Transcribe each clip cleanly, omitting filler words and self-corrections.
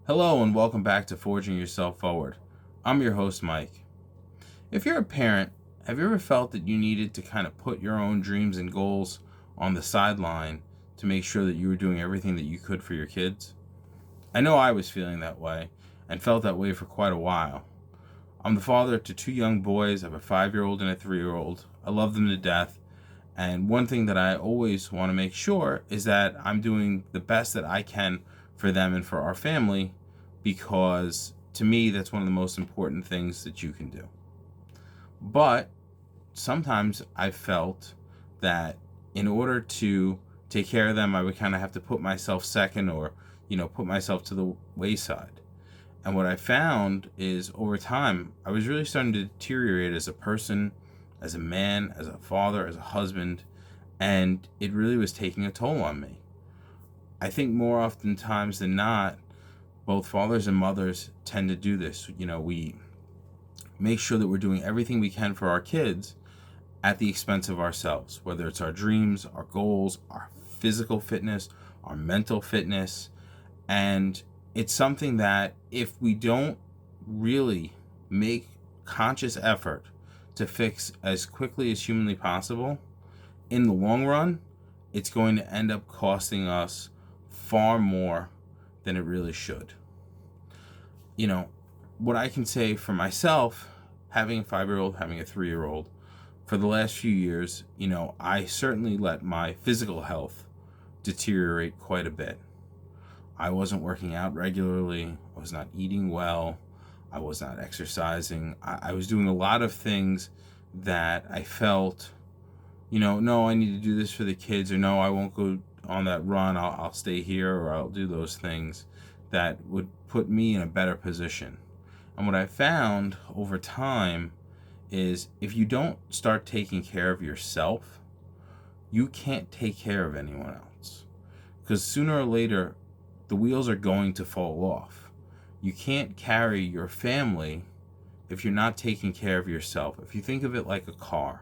Hello and welcome back to Forging Yourself Forward. I'm your host, Mike. If you're a parent, have you ever felt that you needed to kind of put your own dreams and goals on the sideline to make sure that you were doing everything that you could for your kids? I know I was feeling that way and felt that way for quite a while. I'm the father to two young boys. I have a 5-year-old and a 3-year-old. I love them to death. And one thing that I always want to make sure is that I'm doing the best that I can for them and for our family, because to me, that's one of the most important things that you can do. But sometimes I felt that in order to take care of them, I would kind of have to put myself second or, put myself to the wayside. And what I found is over time, I was really starting to deteriorate as a person, as a man, as a father, as a husband, and it really was taking a toll on me. I think more oftentimes than not, both fathers and mothers tend to do this. We make sure that we're doing everything we can for our kids at the expense of ourselves, whether it's our dreams, our goals, our physical fitness, our mental fitness. And it's something that if we don't really make conscious effort to fix as quickly as humanly possible, in the long run, it's going to end up costing us far more than it really should. What I can say for myself, having a 5-year-old, having a 3-year-old, for the last few years, I certainly let my physical health deteriorate quite a bit. I wasn't working out regularly. I was not eating well. I was not exercising. I was doing a lot of things that I felt, no, I need to do this for the kids, or no, I won't go on that run. I'll stay here, or I'll do those things that would put me in a better position. And what I found over time is if you don't start taking care of yourself, you can't take care of anyone else. Because sooner or later, the wheels are going to fall off. You can't carry your family if you're not taking care of yourself. If you think of it like a car,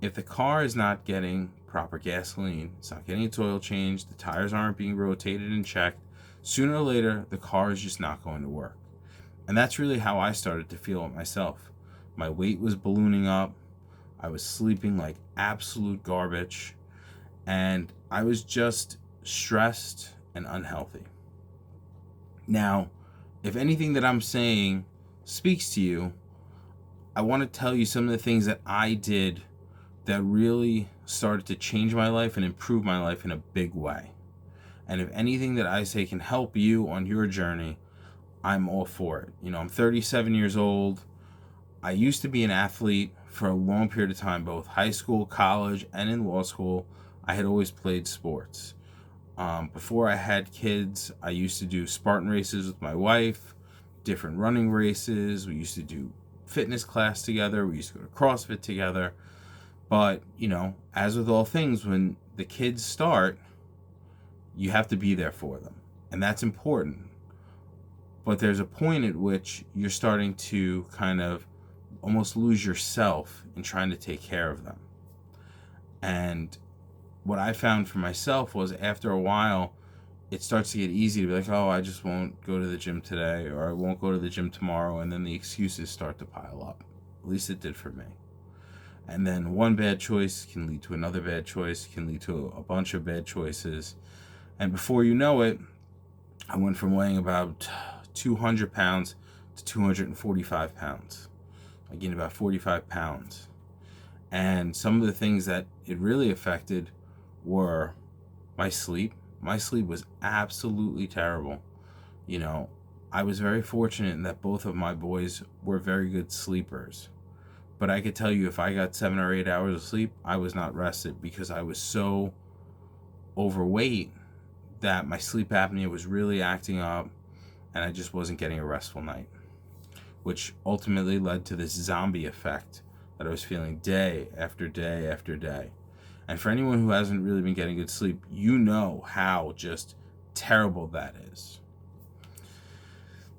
if the car is not getting proper gasoline, it's not getting its oil changed, the tires aren't being rotated and checked, sooner or later, the car is just not going to work. And that's really how I started to feel it myself. My weight was ballooning up. I was sleeping like absolute garbage. And I was just stressed and unhealthy. Now, if anything that I'm saying speaks to you, I want to tell you some of the things that I did that really started to change my life and improve my life in a big way. And if anything that I say can help you on your journey, I'm all for it. I'm 37 years old. I used to be an athlete for a long period of time, both high school, college, and in law school. I had always played sports. Before I had kids, I used to do Spartan races with my wife, different running races. We used to do fitness class together. We used to go to CrossFit together. But, as with all things, when the kids start, you have to be there for them. And that's important. But there's a point at which you're starting to kind of almost lose yourself in trying to take care of them. And what I found for myself was after a while, it starts to get easy to be like, oh, I just won't go to the gym today, or I won't go to the gym tomorrow. And then the excuses start to pile up. At least it did for me. And then one bad choice can lead to another bad choice, can lead to a bunch of bad choices. And before you know it, I went from weighing about 200 pounds to 245 pounds. I gained about 45 pounds. And some of the things that it really affected were my sleep. My sleep was absolutely terrible. I was very fortunate in that both of my boys were very good sleepers. But I could tell you if I got 7 or 8 hours of sleep, I was not rested because I was so overweight that my sleep apnea was really acting up and I just wasn't getting a restful night, which ultimately led to this zombie effect that I was feeling day after day after day. And for anyone who hasn't really been getting good sleep, you know how just terrible that is.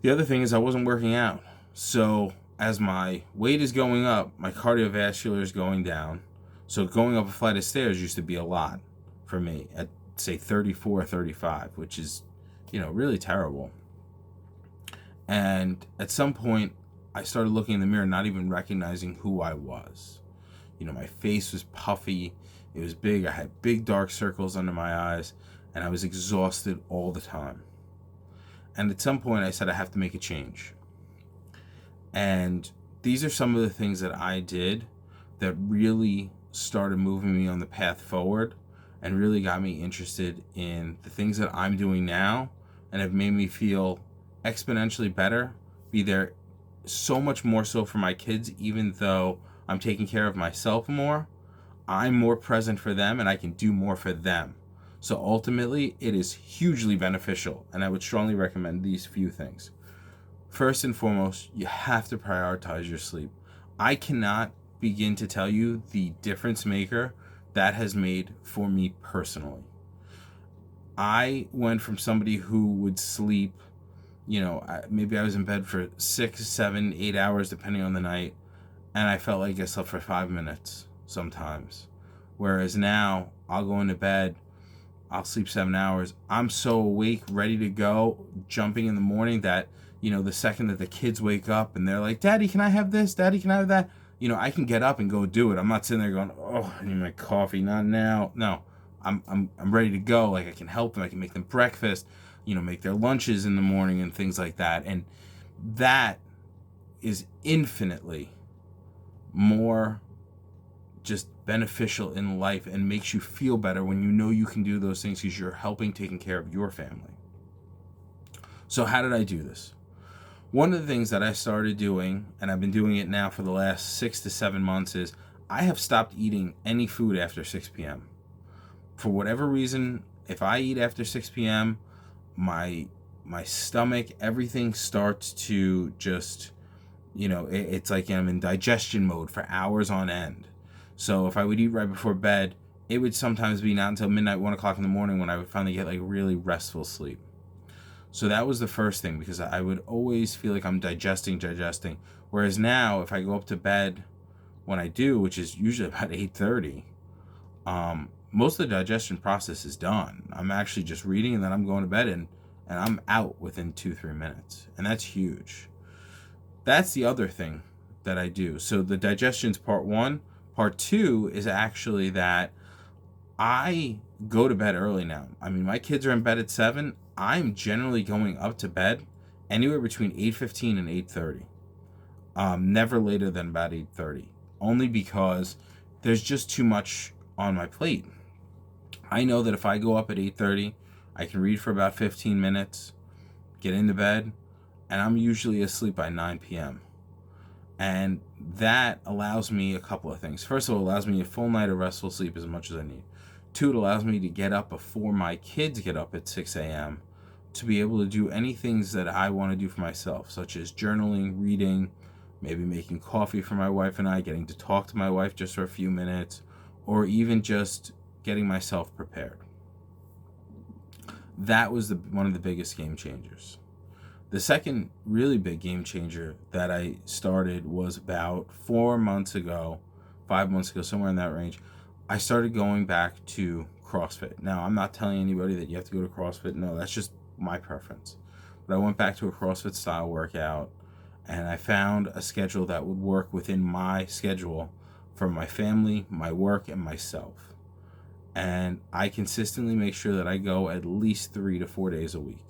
The other thing is I wasn't working out. So as my weight is going up, my cardiovascular is going down. So going up a flight of stairs used to be a lot for me at say 34, 35, which is, really terrible. And at some point, I started looking in the mirror, not even recognizing who I was. My face was puffy. It was big. I had big dark circles under my eyes, and I was exhausted all the time. And at some point, I said, I have to make a change. And these are some of the things that I did that really started moving me on the path forward and really got me interested in the things that I'm doing now and have made me feel exponentially better, be there so much more so for my kids. Even though I'm taking care of myself more, I'm more present for them and I can do more for them. So ultimately, it is hugely beneficial, and I would strongly recommend these few things. First and foremost, you have to prioritize your sleep. I cannot begin to tell you the difference maker that has made for me personally. I went from somebody who would sleep, maybe I was in bed for 6, 7, 8 hours, depending on the night, and I felt like I slept for 5 minutes sometimes. Whereas now, I'll go into bed, I'll sleep 7 hours. I'm so awake, ready to go, jumping in the morning that, the second that the kids wake up and they're like, Daddy, can I have this? Daddy, can I have that? I can get up and go do it. I'm not sitting there going, oh, I need my coffee. Not now. No, I'm ready to go. Like, I can help them. I can make them breakfast, make their lunches in the morning and things like that. And that is infinitely more just beneficial in life and makes you feel better when you can do those things because you're helping taking care of your family. So how did I do this? One of the things that I started doing, and I've been doing it now for the last 6 to 7 months, is I have stopped eating any food after 6 p.m. For whatever reason, if I eat after 6 p.m., my stomach, everything starts to just, it's like I'm in digestion mode for hours on end. So if I would eat right before bed, it would sometimes be not until midnight, 1 o'clock in the morning when I would finally get like really restful sleep. So that was the first thing, because I would always feel like I'm digesting. Whereas now, if I go up to bed when I do, which is usually about 8:30, most of the digestion process is done. I'm actually just reading and then I'm going to bed and I'm out within 2-3 minutes. And that's huge. That's the other thing that I do. So the digestion's part one. Part two is actually that I go to bed early now. I mean, my kids are in bed at 7. I'm generally going up to bed anywhere between 8:15 and 8:30. Never later than about 8:30. Only because there's just too much on my plate. I know that if I go up at 8:30, I can read for about 15 minutes, get into bed, and I'm usually asleep by 9 p.m. And that allows me a couple of things. First of all, it allows me a full night of restful sleep as much as I need. 2, it allows me to get up before my kids get up at 6 a.m. to be able to do any things that I want to do for myself, such as journaling, reading, maybe making coffee for my wife and I, getting to talk to my wife just for a few minutes, or even just getting myself prepared. That was one of the biggest game changers. The second really big game changer that I started was about 4 months ago, 5 months ago, somewhere in that range. I started going back to CrossFit. Now, I'm not telling anybody that you have to go to CrossFit. No, that's just my preference. But I went back to a CrossFit style workout, and I found a schedule that would work within my schedule for my family, my work, and myself. And I consistently make sure that I go at least 3 to 4 days a week.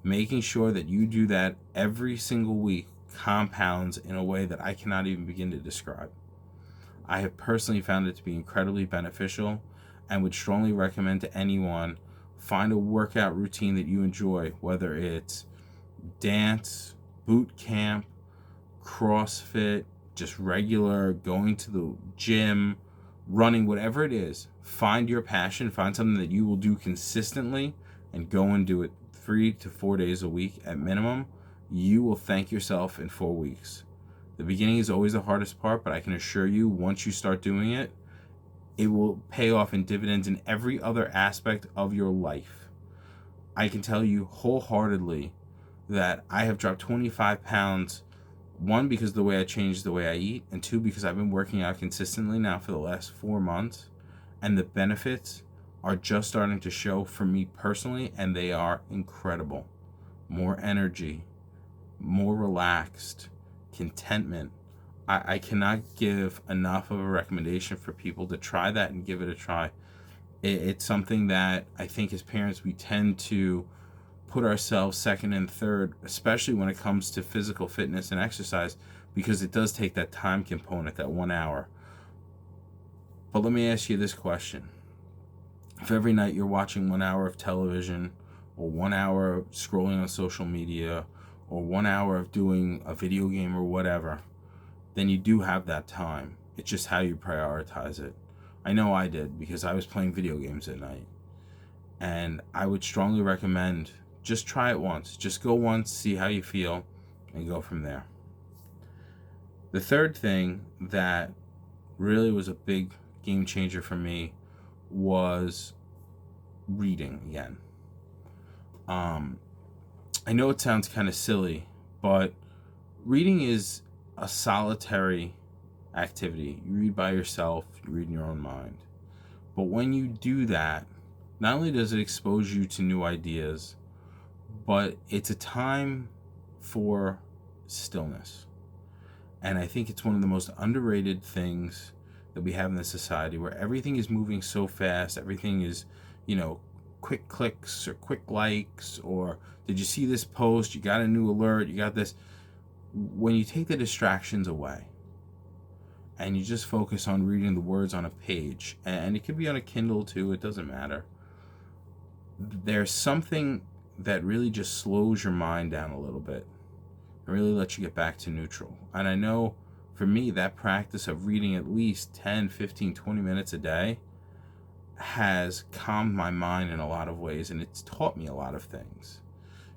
Making sure that you do that every single week compounds in a way that I cannot even begin to describe. I have personally found it to be incredibly beneficial and would strongly recommend to anyone, find a workout routine that you enjoy, whether it's dance, boot camp, CrossFit, just regular, going to the gym, running, whatever it is. Find your passion, find something that you will do consistently and go and do it 3 to 4 days a week at minimum. You will thank yourself in 4 weeks. The beginning is always the hardest part, but I can assure you, once you start doing it, it will pay off in dividends in every other aspect of your life. I can tell you wholeheartedly that I have dropped 25 pounds, 1, because of the way I changed the way I eat, and 2, because I've been working out consistently now for the last 4 months, and the benefits are just starting to show for me personally, and they are incredible. More energy, more relaxed, contentment. I cannot give enough of a recommendation for people to try that and give it a try. It's something that I think as parents we tend to put ourselves second and third, especially when it comes to physical fitness and exercise, because it does take that time component, that 1 hour. But let me ask you this question. If every night you're watching 1 hour of television, or 1 hour of scrolling on social media, or 1 hour of doing a video game or whatever, then you do have that time. It's just how you prioritize it. I know I did, because I was playing video games at night. And I would strongly recommend just try it once. Just go once, see how you feel, and go from there. The third thing that really was a big game changer for me was reading again. I know it sounds kind of silly, but reading is a solitary activity. You read by yourself, you read in your own mind. But when you do that, not only does it expose you to new ideas, but it's a time for stillness. And I think it's one of the most underrated things that we have in this society, where everything is moving so fast. Everything is, quick clicks or quick likes, or did you see this post? You got a new alert, you got this. When you take the distractions away and you just focus on reading the words on a page, and it could be on a Kindle too, it doesn't matter. There's something that really just slows your mind down a little bit and really lets you get back to neutral. And I know for me, that practice of reading at least 10, 15, 20 minutes a day has calmed my mind in a lot of ways, and it's taught me a lot of things.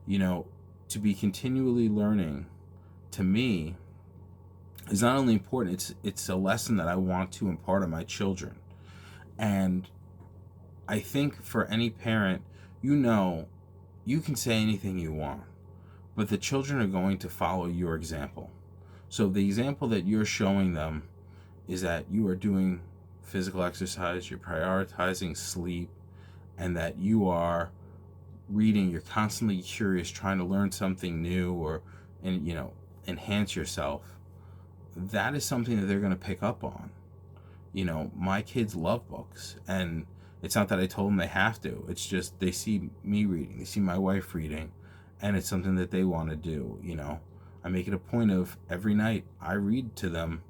To be continually learning, to me, is not only important, it's a lesson that I want to impart on my children. And I think for any parent, you can say anything you want, but the children are going to follow your example. So the example that you're showing them is that you are doing physical exercise, you're prioritizing sleep, and that you are reading, you're constantly curious, trying to learn something new or enhance yourself. That is something that they're going to pick up on. My kids love books, and it's not that I told them they have to. It's just they see me reading, they see my wife reading, and it's something that they want to do. I make it a point of every night I read to them,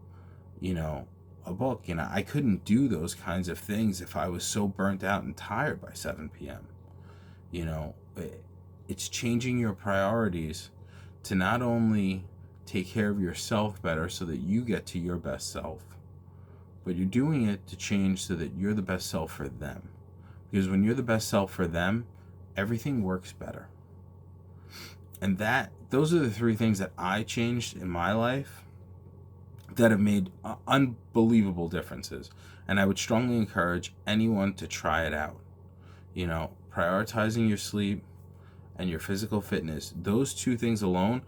a book. I couldn't do those kinds of things if I was so burnt out and tired by 7 p.m. It's changing your priorities to not only take care of yourself better so that you get to your best self, but you're doing it to change so that you're the best self for them. Because when you're the best self for them, everything works better. And those are the three things that I changed in my life that have made unbelievable differences. And I would strongly encourage anyone to try it out. Prioritizing your sleep and your physical fitness, those two things alone,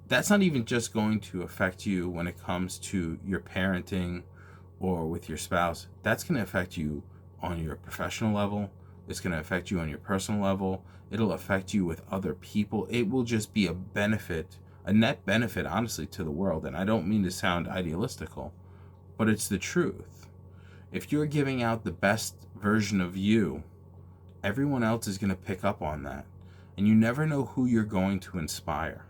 that's not even just going to affect you when it comes to your parenting or with your spouse. That's going to affect you on your professional level. It's going to affect you on your personal level. It'll affect you with other people. It will just be a net benefit, honestly, to the world. And I don't mean to sound idealistical, but it's the truth. If you're giving out the best version of you, everyone else is going to pick up on that. And you never know who you're going to inspire.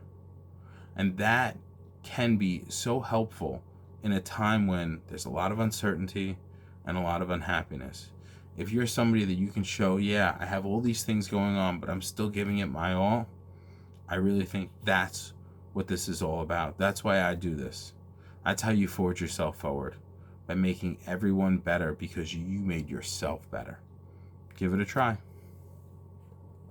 And that can be so helpful in a time when there's a lot of uncertainty and a lot of unhappiness. If you're somebody that you can show, yeah, I have all these things going on, but I'm still giving it my all, I really think that's what this is all about. That's why I do this. That's how you forge yourself forward, by making everyone better because you made yourself better. Give it a try.